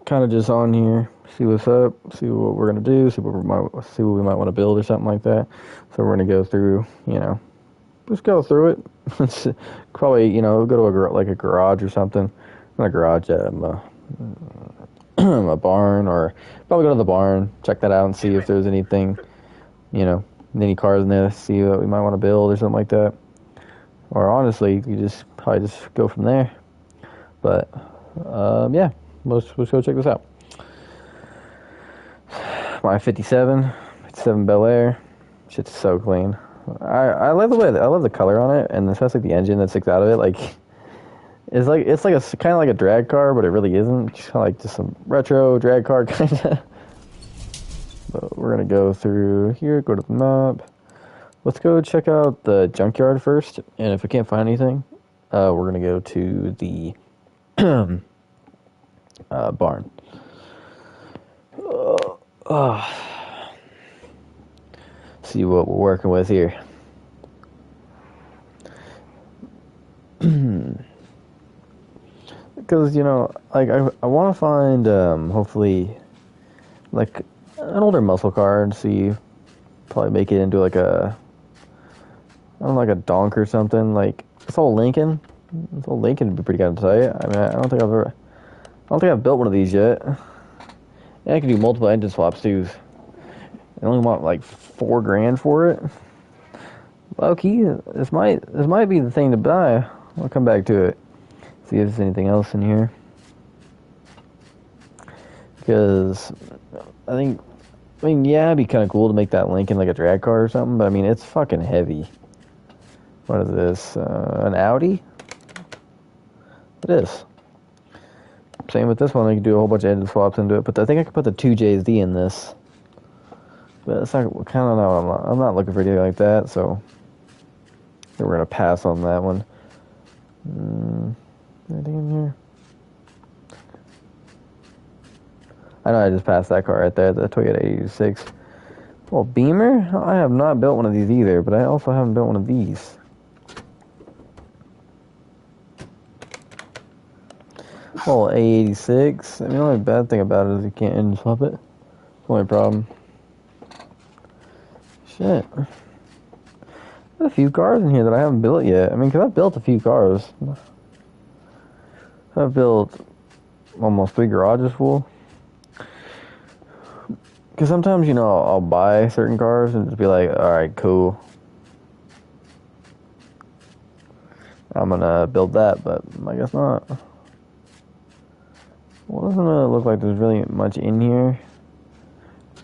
Kind of just on here, see what's up, see what we're gonna do, see what we might want to build or something like that. So we're gonna go through, just go through it. It's probably, go to a garage or something, not a garage, a barn, or probably go to the barn, check that out, and see if there's anything, any cars in there, see what we might want to build or something like that. Or honestly, you just probably just go from there. But yeah, let's go check this out. My 57 Bel Air, shit's so clean. I love I love the color on it, and especially the engine that sticks out of it. Like it's like a kind of like a drag car, but it really isn't. It's kind of like just some retro drag car kind of. But we're gonna go through here, go to the map. Let's go check out the junkyard first, and if we can't find anything, we're gonna go to the barn. See what we're working with here. Because, like, I want to find, hopefully, like, an older muscle car and see, probably make it into, like, I don't know, like a donk or something. Like, this old Lincoln would be pretty good to tell you. I mean, I don't think I've built one of these yet. And I can do multiple engine swaps, too. I only want, like, $4,000 for it. Low key, this might be the thing to buy. I'll come back to it. See if there's anything else in here. Because yeah, it'd be kind of cool to make that Lincoln like a drag car or something. But I mean, it's fucking heavy. What is this? An Audi? It is. Same with this one. I can do a whole bunch of engine swaps into it. But I think I could put the 2JZ in this. But it's not kind of no. I'm not looking for anything like that. So we're gonna pass on that one. Anything in here? I know I just passed that car right there, the Toyota 86. Well, Beamer? I have not built one of these either, but I also haven't built one of these. Well, A86. I mean, the only bad thing about it is you can't engine swap it. It's the only problem. Shit. There's a few cars in here that I haven't built yet. I mean, because I've built a few cars. I've built almost 3 garages full. Because sometimes, I'll buy certain cars and just be like, alright, cool. I'm gonna build that, but I guess not. Well, doesn't really look like there's really much in here.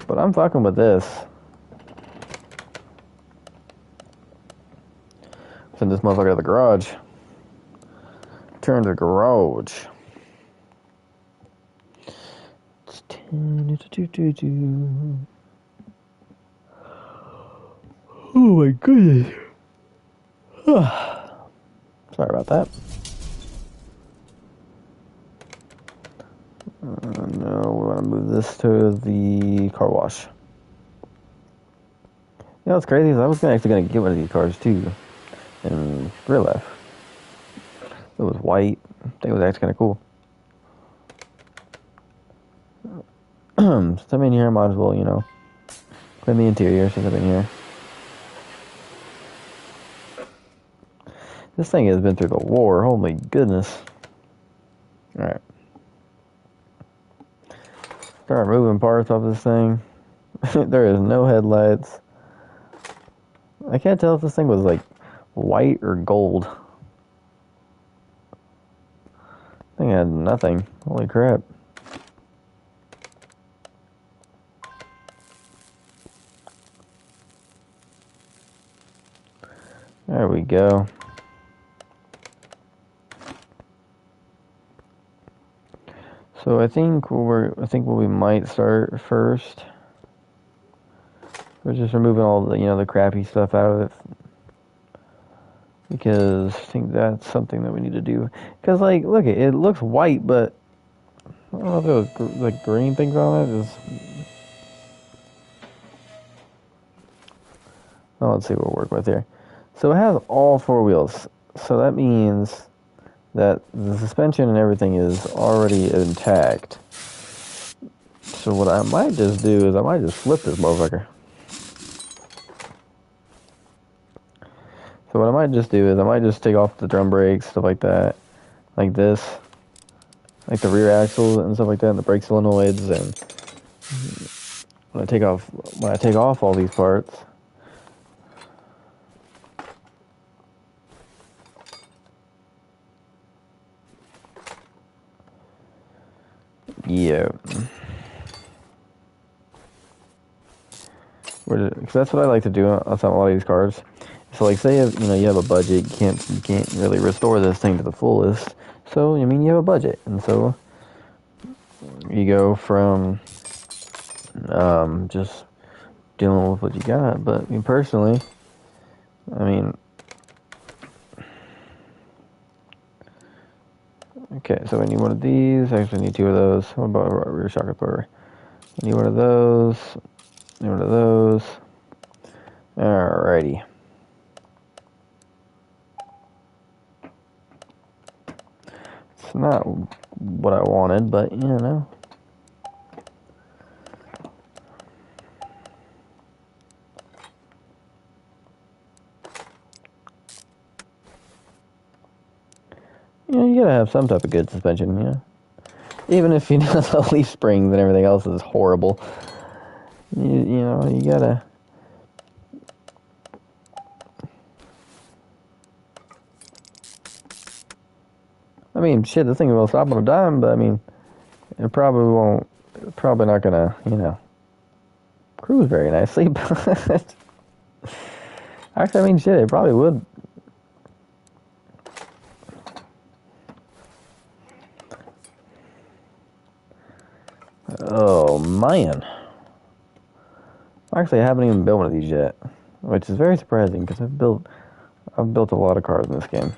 But I'm fucking with this. Send this motherfucker to the garage. Turn to the garage. Oh my goodness. Sorry about that. No, we want to move this to the car wash. What's crazy is I was actually going to get one of these cars too. In real life. It was white. I think it was actually kind of cool. Since I'm in here, I might as well, clean the interior since I'm in here. This thing has been through the war. Holy goodness. Alright. Start moving parts off this thing. There is no headlights. I can't tell if this thing was like white or gold. I think I had nothing. Holy crap. There we go. So I think what we might start first, we're just removing all the the crappy stuff out of it, because I think that's something that we need to do. Because look, it looks white, but I don't know if those like green things on it is. Well, let's see what we'll work with here. So it has all 4 wheels. So that means that the suspension and everything is already intact. So what I might just do is I might just flip this motherfucker. So what I might just do is I might just take off the drum brakes, stuff like that, like this, like the rear axle and stuff like that, and the brake solenoids, and when I take off all these parts, yeah, because that's what I like to do on a lot of these cars. So like, say if, you have a budget, you can't really restore this thing to the fullest. So I mean, you have a budget, and so you go from just dealing with what you got. But I mean, personally, I mean, okay, so I need one of these. I actually need two of those. What about a rear shock absorber? I need one of those. I need one of those. Alrighty. It's not what I wanted, but you know. You gotta have some type of good suspension, Even if the leaf springs and everything else is horrible. You gotta. I mean, shit, this thing will stop on a dime, but I mean, it probably won't. Probably not gonna, cruise very nicely. But actually, I mean, shit, it probably would. Oh man. Actually, I haven't even built one of these yet, which is very surprising because I've built a lot of cars in this game.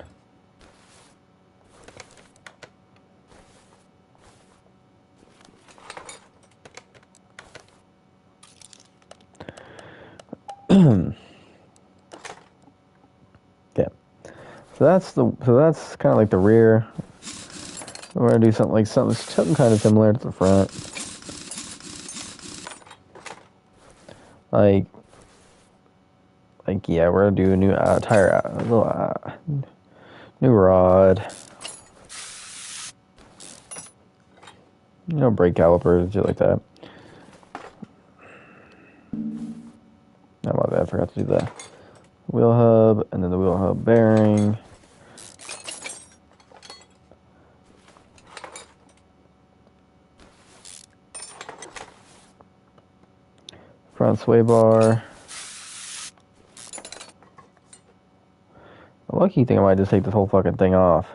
Okay, so that's kind of like the rear. We're gonna do something kind of similar to the front, like yeah, we're gonna do a new tire, a little new rod, brake calipers, shit like that. Oh, my bad, I forgot to do that. Wheel hub, and then the wheel hub bearing. Front sway bar. A lucky thing I might just take this whole fucking thing off.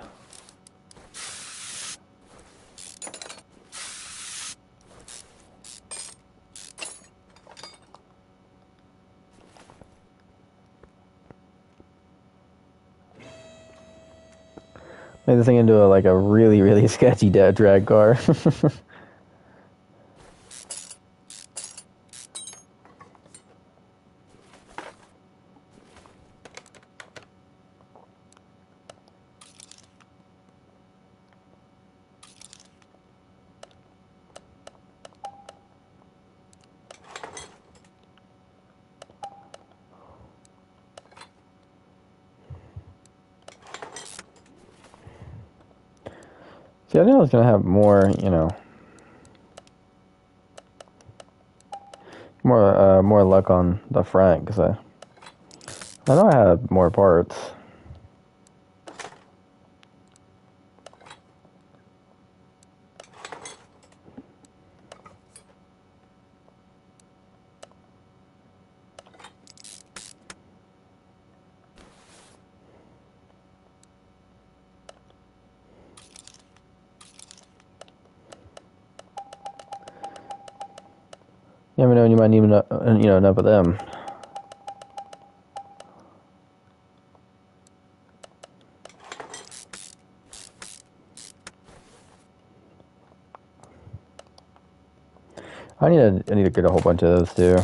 Made this thing into a really, really sketchy drag car. See, I knew I was gonna have more, more luck on the front because I know I had more parts. You never know when you might need enough of them. I need to get a whole bunch of those too.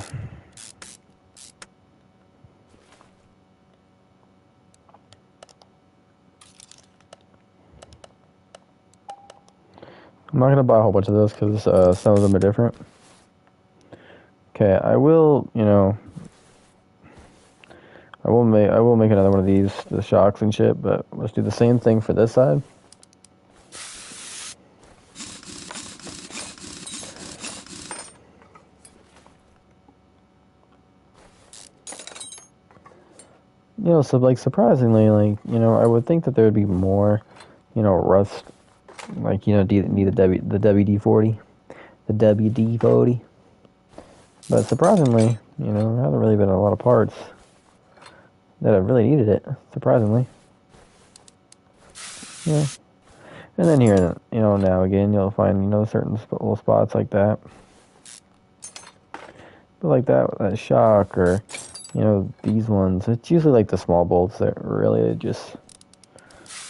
not gonna buy a whole bunch of those because some of them are different. Okay, I will, I will make another one of these, the shocks and shit, but let's do the same thing for this side. So like surprisingly, like, I would think that there would be more, rust, like, need the WD-40, the WD-40. But surprisingly, there hasn't really been a lot of parts that have really needed it, surprisingly. Yeah. And then here, now again, you'll find, certain little spots like that. But like that shock, or, these ones, it's usually like the small bolts that really just,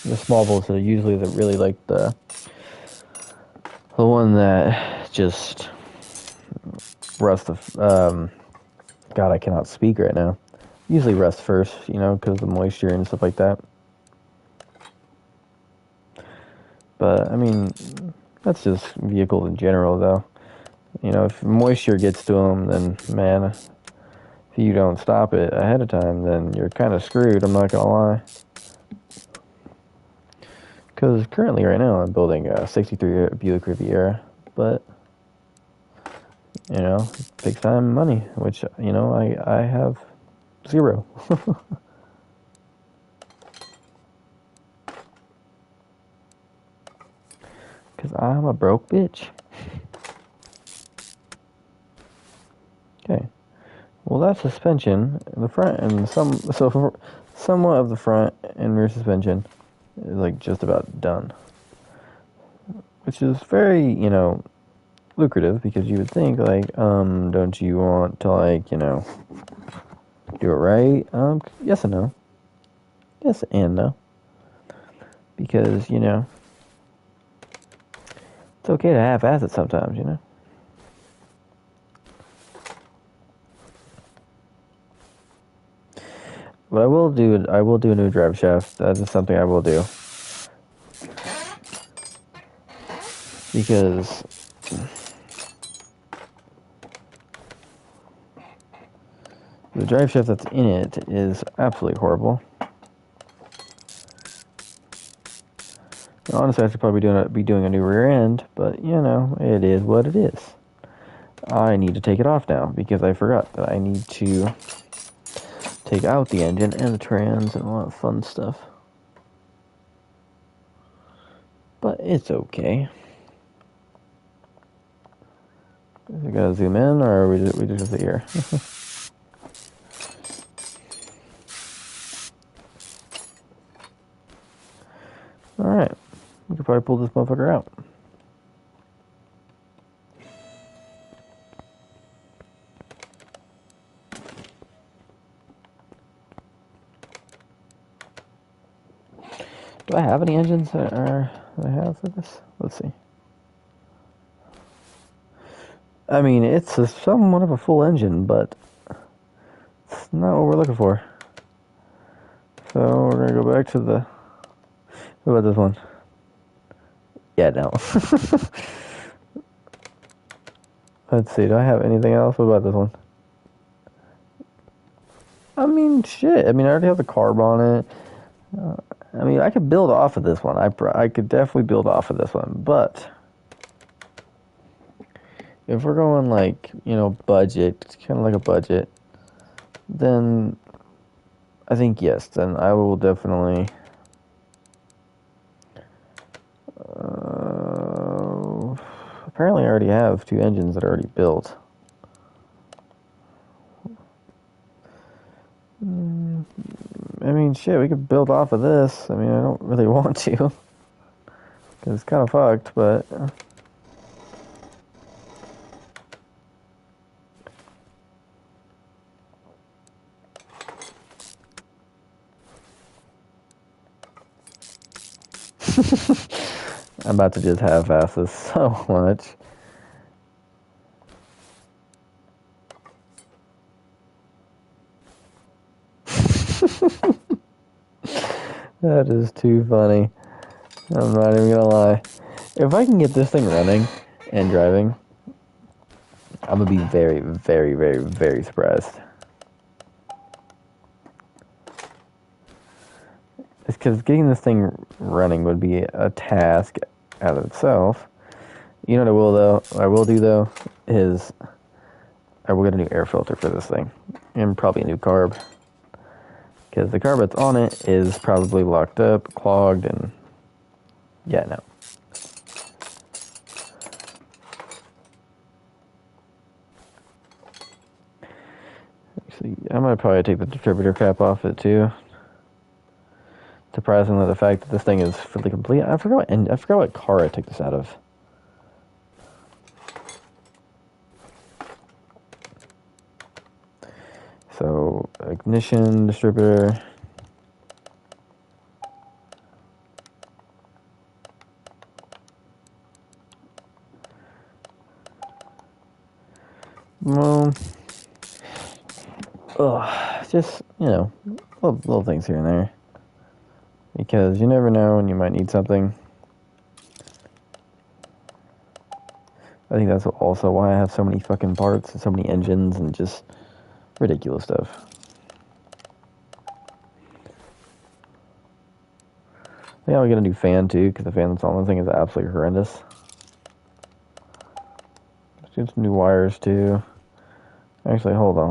the small bolts are usually really like the one that just rust God, I cannot speak right now. Usually rust first, because of the moisture and stuff like that. But, I mean, that's just vehicles in general, though. If moisture gets to them, then, man, if you don't stop it ahead of time, then you're kind of screwed, I'm not gonna lie. Because currently, right now, I'm building a 63 Buick Riviera, but, it takes time and money, which, I have zero. Because I'm a broke bitch. Okay. Well, that suspension, the front and somewhat of the front and rear suspension is like just about done. Which is very, lucrative, because you would think like, don't you want to like, do it right? Yes and no. Yes and no. Because, it's okay to half-ass it sometimes, But I will do a new drive shaft. That is something I will do. Because the drive shaft that's in it is absolutely horrible. Honestly, I should probably be doing a new rear end, but it is what it is. I need to take it off now because I forgot that I need to take out the engine and the trans and all that fun stuff. But it's okay. We gotta zoom in, or we just here? All right, we could probably pull this motherfucker out. Do I have any engines that I have for this? Let's see. I mean, it's somewhat of a full engine, but it's not what we're looking for. So we're gonna go back to the. What about this one? Yeah, no. Let's see. Do I have anything else? What about this one? I mean, shit. I mean, I already have the carb on it. I mean, I could build off of this one. I could definitely build off of this one, but if we're going like, budget, kind of like a budget, then I think yes, then I will definitely apparently I already have two engines that are already built. I mean, shit, we could build off of this. I mean, I don't really want to, because it's kind of fucked, but I'm about to just half-ass this so much. That is too funny. I'm not even gonna lie. If I can get this thing running and driving, I'm gonna be very, very, very, very surprised. It's because getting this thing running would be a task out of itself. You know what I will do though, is I will get a new air filter for this thing. And probably a new carb. Because the carb that's on it is probably locked up, clogged, and yeah, no. Actually, I might probably take the distributor cap off it too. Surprisingly, the fact that this thing is fully complete. I forgot what car I took this out of. So, ignition, distributor. Well, just, you know, little things here and there. Because you never know when you might need something. I think that's also why I have so many fucking parts and so many engines and just ridiculous stuff. Yeah, I'll get a new fan too, because the fan that's on the thing is absolutely horrendous. Let's get some new wires too. Actually, hold up.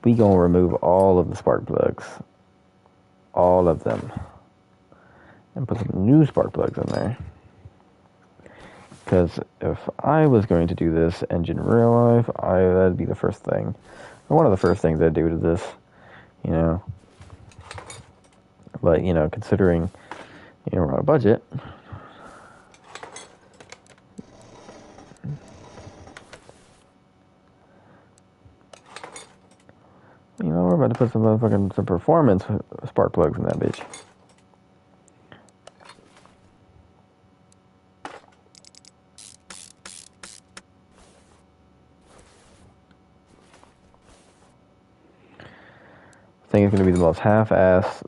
We gonna remove all of the spark plugs. All of them. And put some new spark plugs in there. Because if I was going to do this engine in real life, that'd be the first thing. Or one of the first things I'd do to this, you know. But, you know, considering, you know, we're on a budget. You know, we're about to put some performance spark plugs in that bitch. I think it's going to be the most half-ass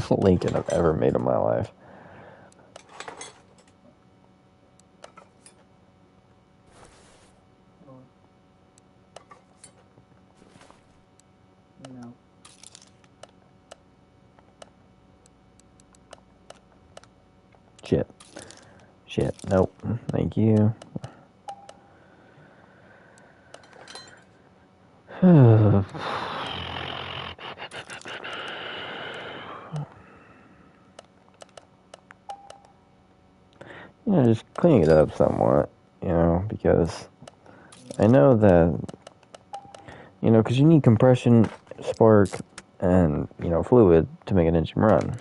Lincoln I've ever made in my life. Shit, nope, thank you. You know, just cleaning it up somewhat, you know, because I know that, you know, because you need compression, spark, and, you know, fluid to make an engine run.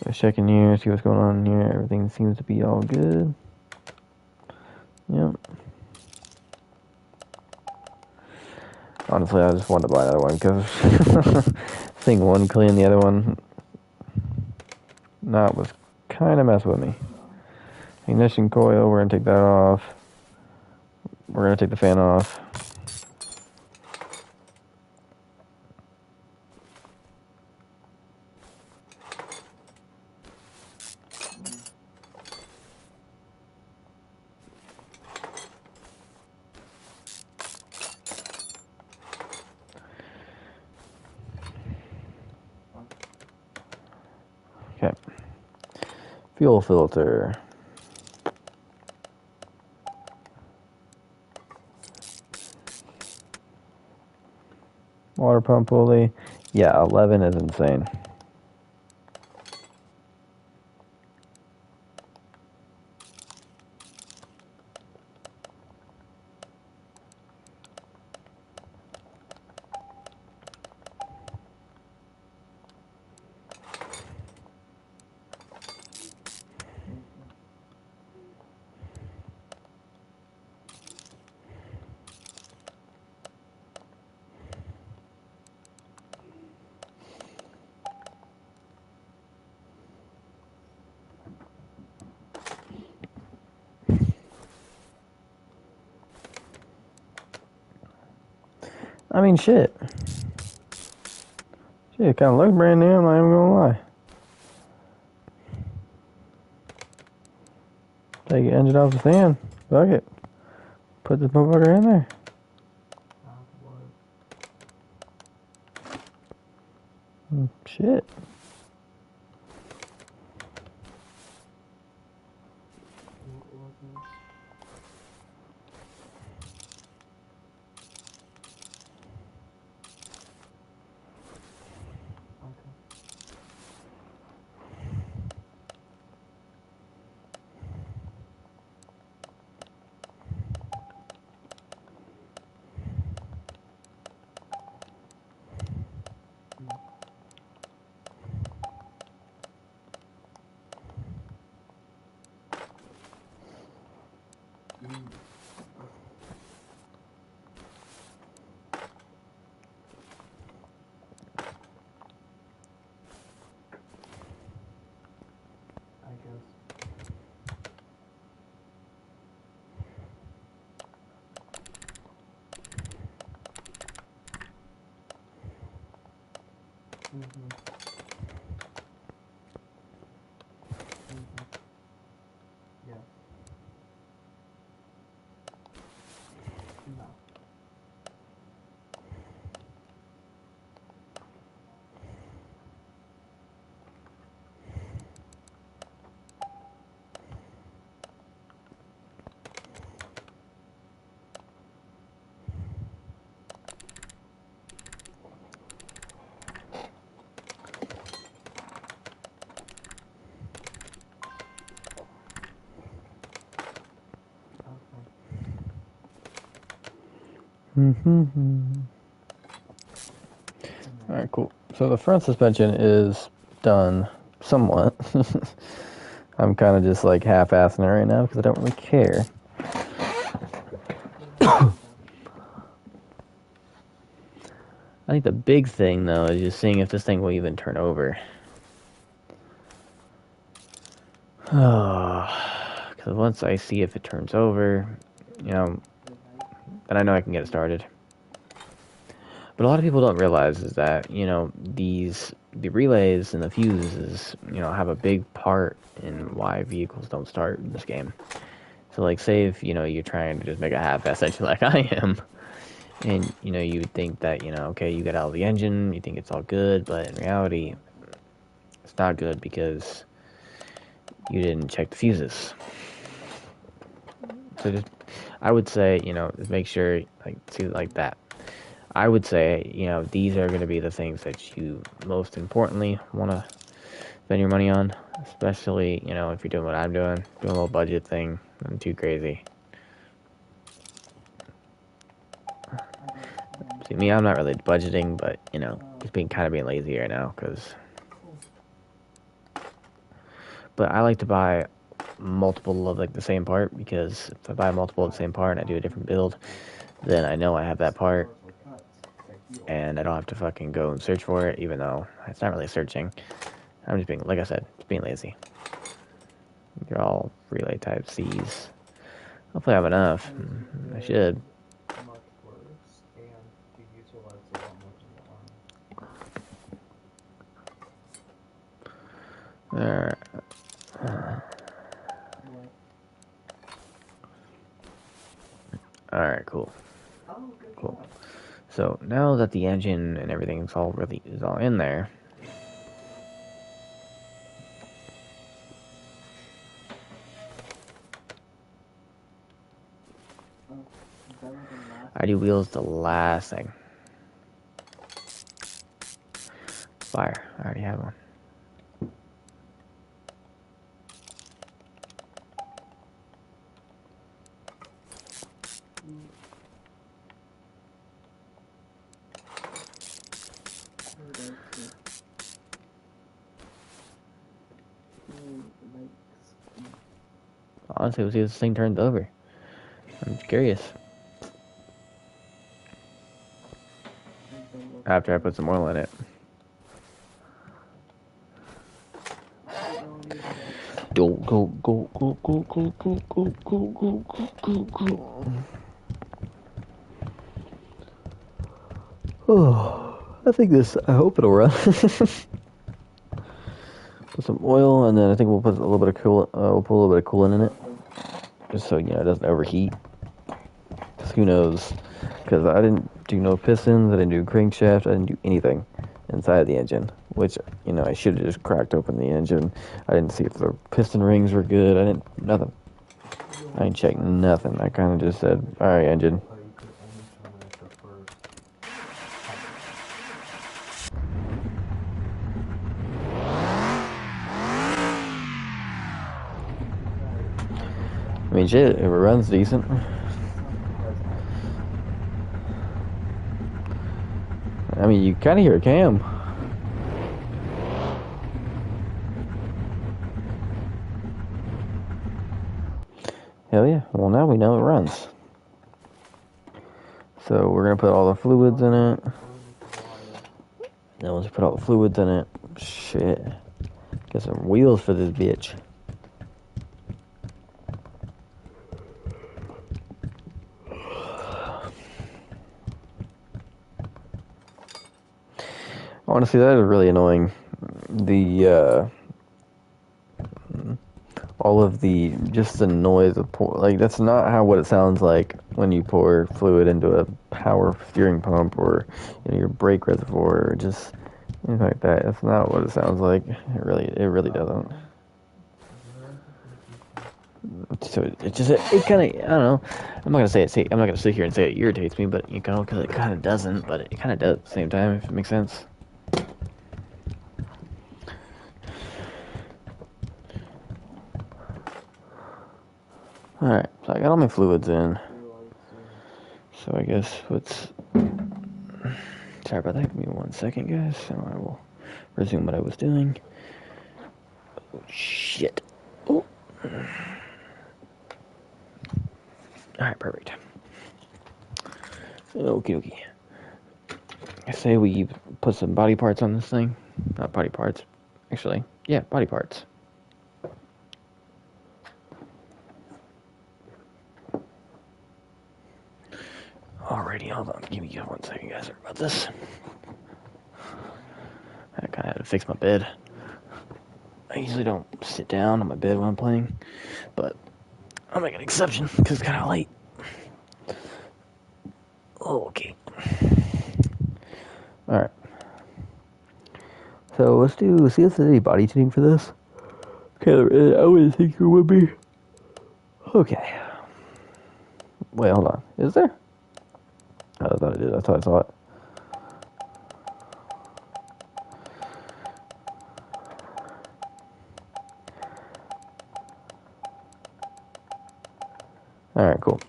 Let's check in here, see what's going on here. Everything seems to be all good. Yep. Honestly, I just wanted to buy another one because seeing one clean, the other one not was kind of messing with me. Ignition coil, we're going to take that off. We're going to take the fan off. Okay. Fuel filter. Water pump pulley. Yeah, 11 is insane. I mean, shit. Shit, it kind of looks brand new, I'm not even gonna lie. Take the engine off the fan. Fuck it. Put this motherfucker in there. Shit. Alright, cool. So the front suspension is done somewhat. I'm kind of just like half-assing it right now because I don't really care. I think the big thing though is just seeing if this thing will even turn over. Because once I see if it turns over, you know, then I know I can get it started. But a lot of people don't realize is that, you know, the relays and the fuses, you know, have a big part in why vehicles don't start in this game. So, like, say if, you know, you're trying to just make a half-ass engine like I am, and, you know, you would think that, you know, okay, you get out of the engine, you think it's all good, but in reality, it's not good because you didn't check the fuses. So just, I would say, you know, just make sure, like, see like that. I would say, you know, these are going to be the things that you most importantly want to spend your money on, especially, you know, if you're doing what I'm doing a little budget thing, nothing too crazy. See, me, I'm not really budgeting, but, you know, just being lazy right now, because... But I like to buy multiple of, like, the same part, because if I buy multiple of the same part and I do a different build, then I know I have that part, and I don't have to fucking go and search for it, even though it's not really searching. I'm just being, like I said, just being lazy. They're all relay type C's. Hopefully I have enough. I should. Alright. Alright, cool. Cool. So now that the engine and everything is all in there, ID wheels the last thing. Fire. I already have one. Honestly, we'll see if this thing turns over. I'm curious. After I put some oil in it. Go, go, go, go, go, go, go, go, go, go, go, go, go. Oh, I think this. I hope it'll run. Put some oil, and then I think we'll put a little bit of cool. We'll put a little bit of coolant in it, just so it doesn't overheat. Because who knows? Because I didn't do no pistons, I didn't do crankshaft, I didn't do anything inside the engine. Which I should have just cracked open the engine. I didn't see if the piston rings were good. I didn't nothing. I ain't checked nothing. I kind of just said, "All right, engine." I mean, shit, it runs decent. I mean, you kind of hear a cam. Hell yeah. Well, now we know it runs. So we're going to put all the fluids in it. Then once we put all the fluids in it, shit. Get some wheels for this bitch. Honestly, that is really annoying. The, all of just the noise of like, that's not what it sounds like when you pour fluid into a power steering pump or, your brake reservoir or just anything like that. That's not what it sounds like. It really doesn't. So it kind of, I don't know. I'm not gonna sit here and say it irritates me, but because it kind of doesn't, but it kind of does at the same time, if it makes sense. Alright, so I got all my fluids in. So I guess sorry about that, give me 1 second, guys, so I will resume what I was doing. Oh, shit. Oh. Alright, perfect. Okie dokie. I say we put some body parts on this thing. Not body parts, actually. Yeah, body parts. Alrighty, hold on. Give me 1 second, guys. Sorry about this. I kind of had to fix my bed. I usually don't sit down on my bed when I'm playing, but I'll make an exception because it's kind of late. Oh, okay. Alright. So let's see if there's any body tuning for this. Okay, I wouldn't think there would be. Okay. Wait, hold on. Is there? Oh, I thought it did. I thought I saw it. Alright, cool.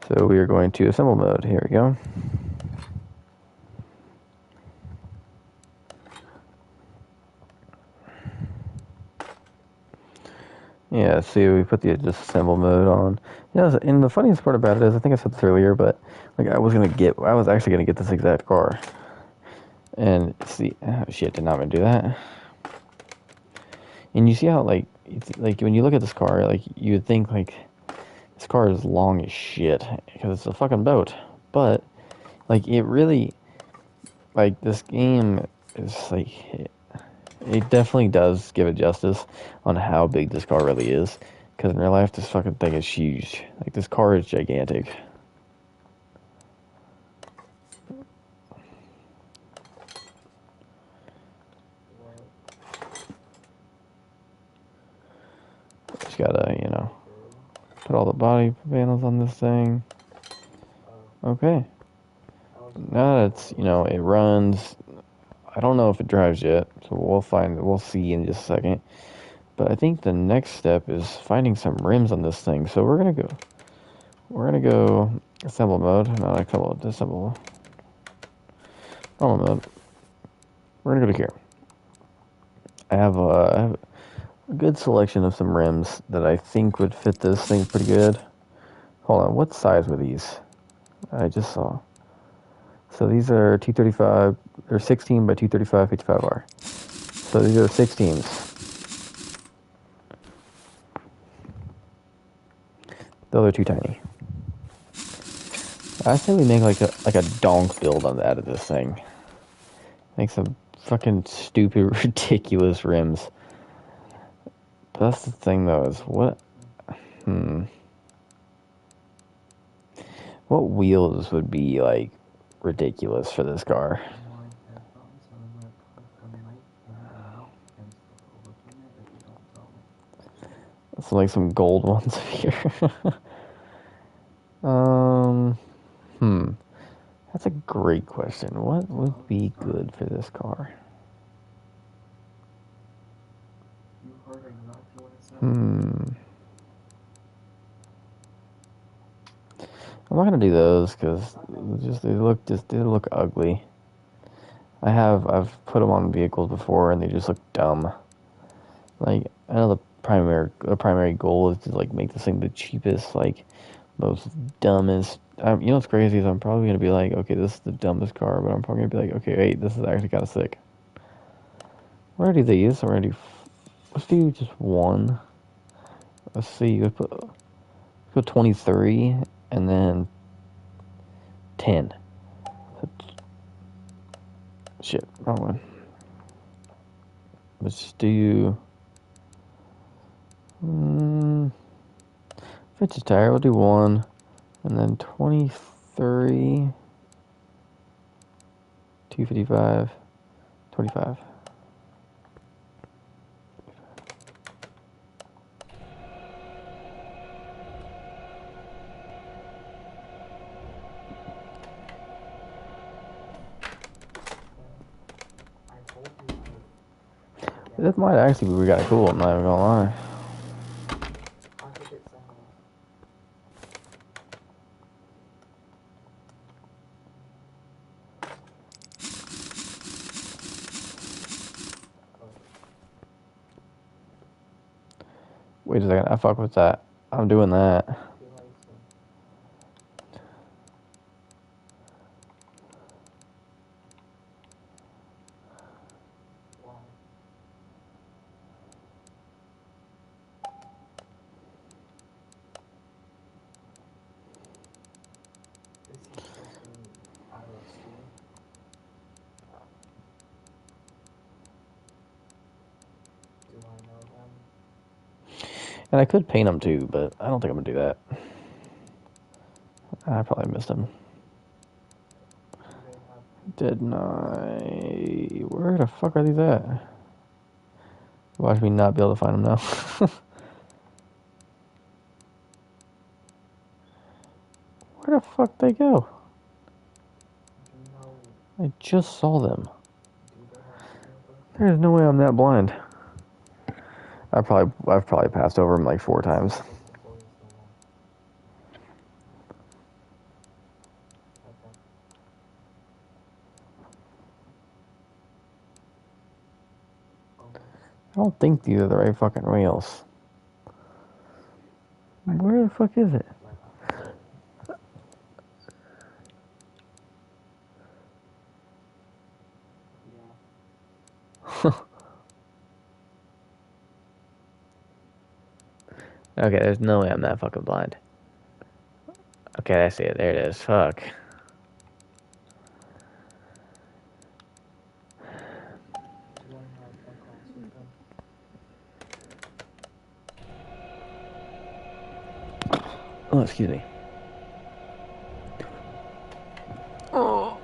So we are going to assemble mode. Here we go. Yeah, see, we put the disassemble mode on. And the funniest part about it is, I think I said this earlier, but like I was actually gonna get this exact car. And see, oh shit, did not mean to do that. And you see how like when you look at this car, like you would think like this car is long as shit because it's a fucking boat, but like it really, like this game is like. It definitely does give it justice on how big this car really is. Because in real life, this fucking thing is huge. Like, this car is gigantic. Just gotta, put all the body panels on this thing. Okay. Now that's, it runs. I don't know if it drives yet, so we'll see in just a second. But I think the next step is finding some rims on this thing. So we're gonna go assemble mode, not disassemble. Normal mode. We're gonna go to here. I have a good selection of some rims that I think would fit this thing pretty good. Hold on, what size were these? I just saw. So these are 235, they're 16 by 235 55R. So these are 16s. Those are too tiny. I say we make like a donk build on out of this thing. Make some fucking stupid, ridiculous rims. But that's the thing, though, is what? What wheels would be like ridiculous for this car? So like some gold ones here. That's a great question. What would be good for this car? I'm not gonna do those because they look ugly. I've put them on vehicles before and they just look dumb. Like I know the primary goal is to like make this thing the cheapest, like most dumbest. You know what's crazy is I'm probably gonna be like, okay, this is the dumbest car, but I'm probably gonna be like, okay, wait, this is actually kind of sick. What are these already? Let's do just one. Let's see. Let's put 23 and then 10. Shit, wrong one. Let's do. Vintage tire. We'll do one, and then 23, 255, 25. This might actually be kind of cool, I'm not even gonna lie. Wait a second, I fuck with that. I'm doing that. And I could paint them too, but I don't think I'm gonna do that. I probably missed them. Didn't I? Where the fuck are these at? Watch me not be able to find them now. Where the fuck they go? I just saw them. There's no way I'm that blind. I've probably passed over them like 4 times. I don't think these are the right fucking rails. Where the fuck is it? Okay, there's no way I'm that fucking blind. Okay, I see it. There it is. Fuck. Oh, excuse me. Oh.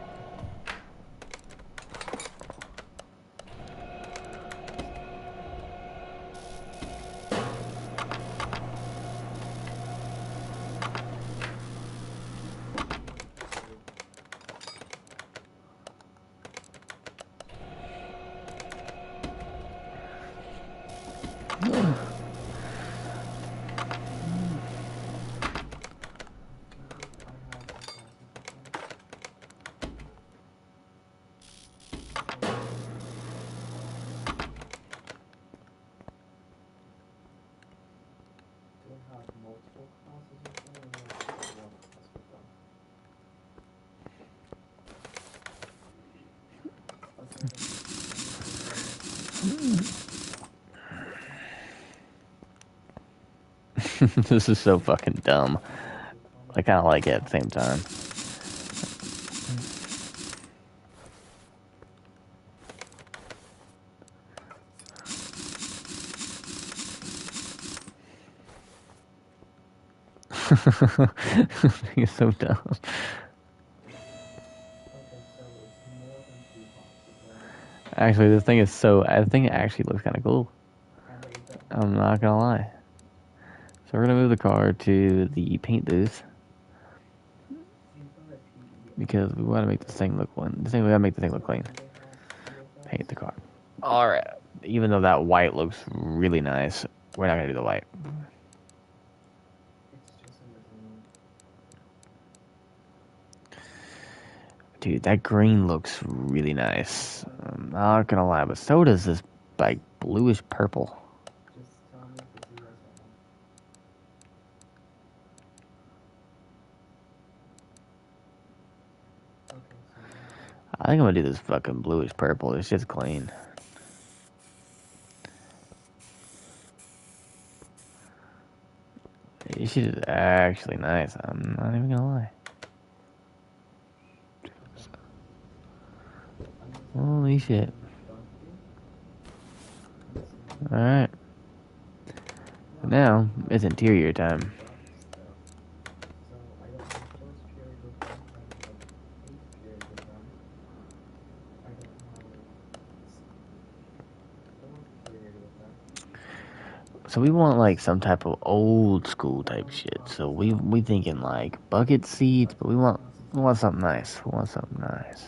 This is so fucking dumb. I kind of like it at the same time. He's so dumb. Actually, this thing is so. I think it actually looks kind of cool. I'm not gonna lie. So we're gonna move the car to the paint booth because we want to make this thing look one. We gotta make the thing look clean. Paint the car. All right. Even though that white looks really nice, we're not gonna do the white. Dude, that green looks really nice. I'm not gonna lie, but so does this like bluish purple. I think I'm gonna do this fucking bluish purple. It's just clean. This shit is actually nice. I'm not even gonna lie. Holy shit. Alright. Now, it's interior time. So we want like some type of old school type shit. So we thinking like bucket seats, but we want something nice. We want something nice.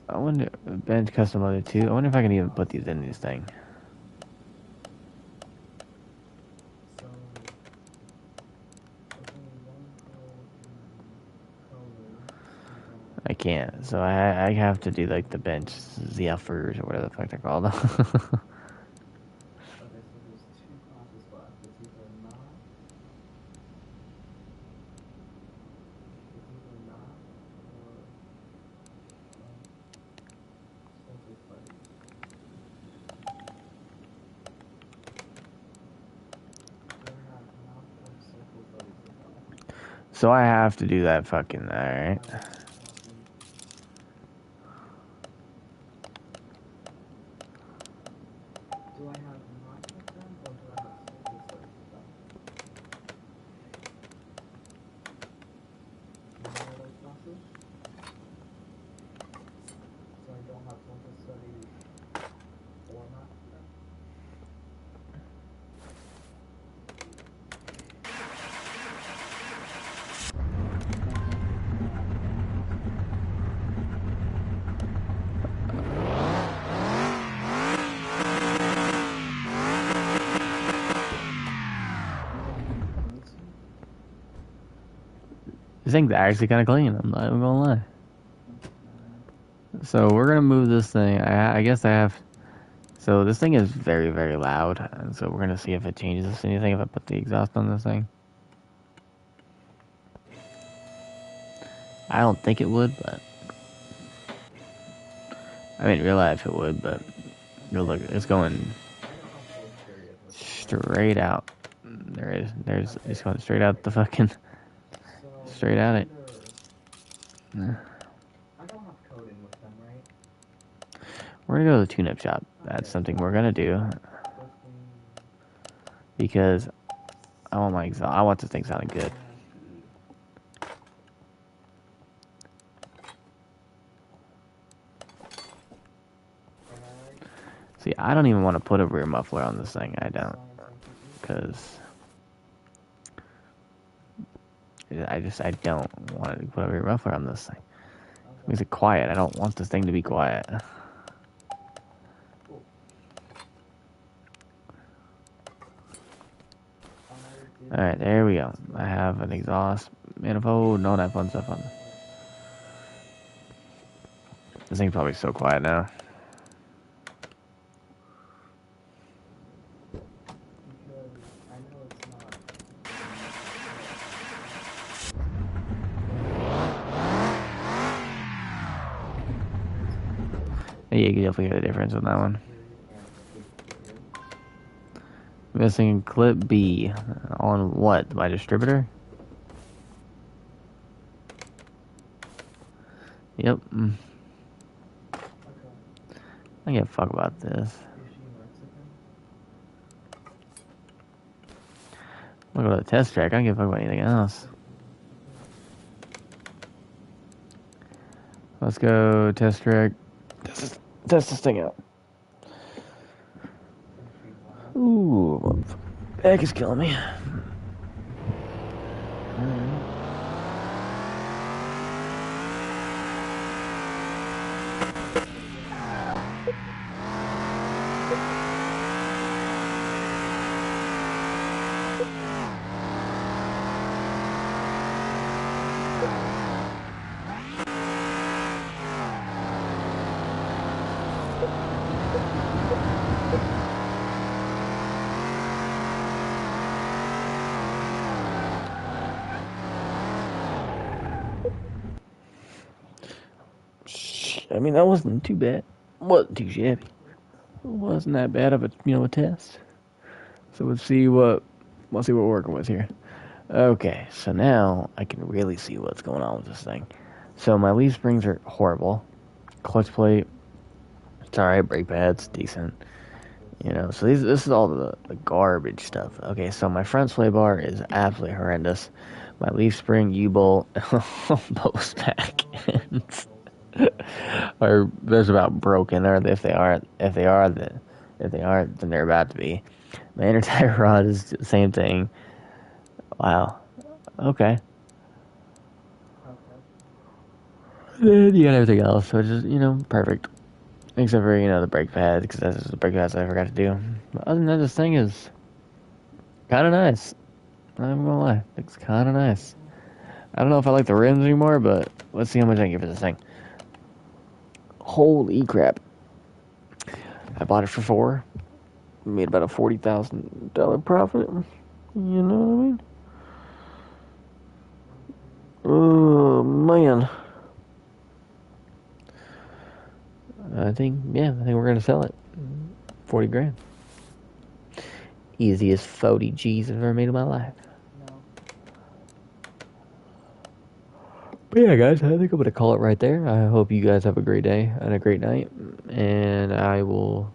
I wonder, bench custom loaded too. I wonder if I can even put these in this thing. I can't, so I have to do like the bench ZFers or whatever the fuck they're called. So I have to do that fucking, alright. This thing's actually kind of clean. I'm not even gonna lie. So we're gonna move this thing. I guess I have. So this thing is very, very loud, and so we're gonna see if it changes anything if I put the exhaust on this thing. I don't think it would, but I mean, in real life it would, but look, it's going straight out. It's going straight out the fucking, straight at it. We're gonna go to the tune-up shop. That's something we're gonna do because I want my exhaust. I want this thing sounding good. See, I don't even want to put a rear muffler on this thing. I don't, because I don't want to put a rear muffler on this thing. It makes it quiet. I don't want this thing to be quiet. Alright, there we go. I have an exhaust manifold, no that fun stuff on this. This thing's probably so quiet now. Yeah, you can definitely hear the difference on that one. Missing clip B. On what? My distributor? Yep. I give a fuck about this. I'm gonna go to the test track. I don't give a fuck about anything else. Let's go test track. Test this thing out. Ooh, my back is killing me. I mean, that wasn't too bad. Wasn't too shabby. It wasn't that bad of a a test. So let's see what we're working with here. Okay, so now I can really see what's going on with this thing. So my leaf springs are horrible. Clutch plate, it's alright. Brake pads, decent. So this is all the garbage stuff. Okay, so my front sway bar is absolutely horrendous. My leaf spring, U-bolt, both back ends are just about broken. Or if they aren't, then they're about to be. My inner tie rod is the same thing. Wow. Okay. Then you got everything else, which is perfect. Except for the brake pads, because that's the brake pads I forgot to do. But other than that, this thing is kind of nice. I'm gonna lie, it's kind of nice. I don't know if I like the rims anymore, but let's see how much I can give for this thing. Holy crap! I bought it for $4. Made about a $40,000 profit. You know what I mean? Oh man. I think we're gonna sell it. 40 grand. Easiest 40 G's I've ever made in my life. But yeah, guys, I think I'm gonna call it right there. I hope you guys have a great day and a great night, and I will